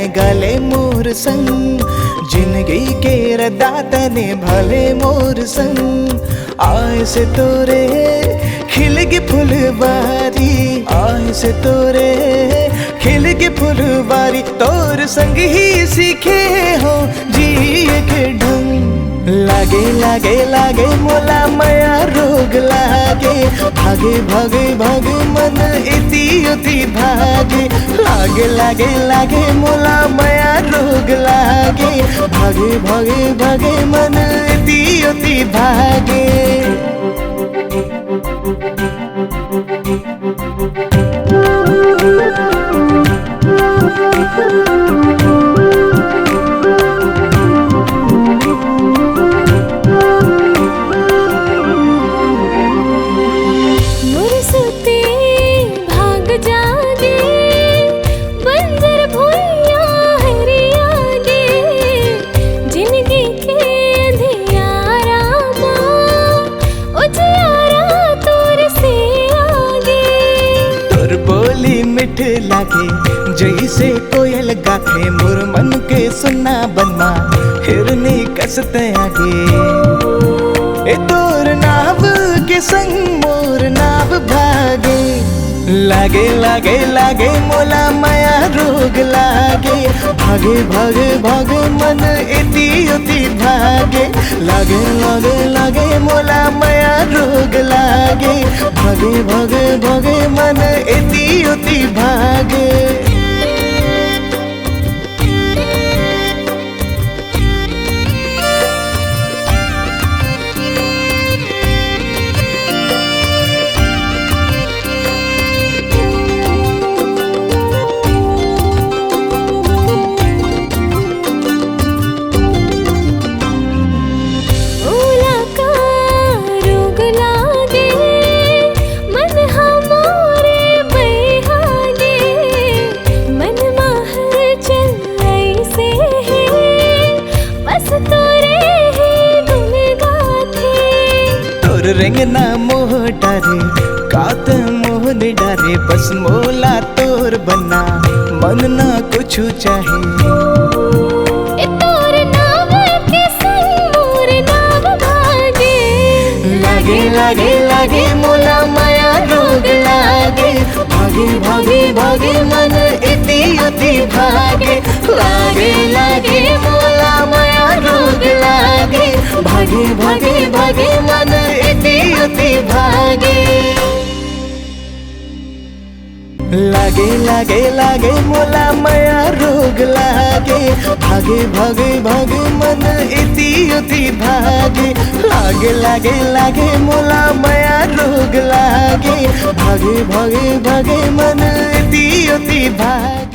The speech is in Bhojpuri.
गले मोर संग, जिंदगी के रदाता ने भले मोर संग। आए से तोरे खिलगी फुलवारी, आए से तोरे खिलगी फुलवारी, तोर संग ही सीखे हो जिए के ढंग। लागे लागे लागे मोला माया रोग लागे, भागे भागे भागे मन इति उति भागे। लागे लागे लागे मोला माया रोग लागे, भागे भागे भागे मन इति उति भागे। मिठ लागे जैसे कोयल गाथे, मोर मन के सुनना बनमा हिरनी कसते आगे। ए तोर नाव के संग मोर नाव भागे, लागे लागे लागे मोला माया रोग लागे, भागे भागे भागे मन इति उति भागे। लागे लागे लागे मोला माया रोग लागे, भागे भागे भागे मन इति उति भागे। रेंगना मोह डारे कात मोह ने डारे, बस मोला तोर बना मन ना कुछ चाहे। तोर नाव के संग मोर नाव भागे, लागे लागे लागे मोला माया रोग लागे, भागे भागे भागे मन इति उति भागे। लागे लागे मोला माया रोग लागे, भागे भागे भागे मन इति उति भागे। लागे लागे लागे मोला माया रोग लागे, भागे भागे भागे मन इति उति भागे। लागे लागे लागे मोला माया रोग लागे, भागे भागे भागे मन इति उति भागे।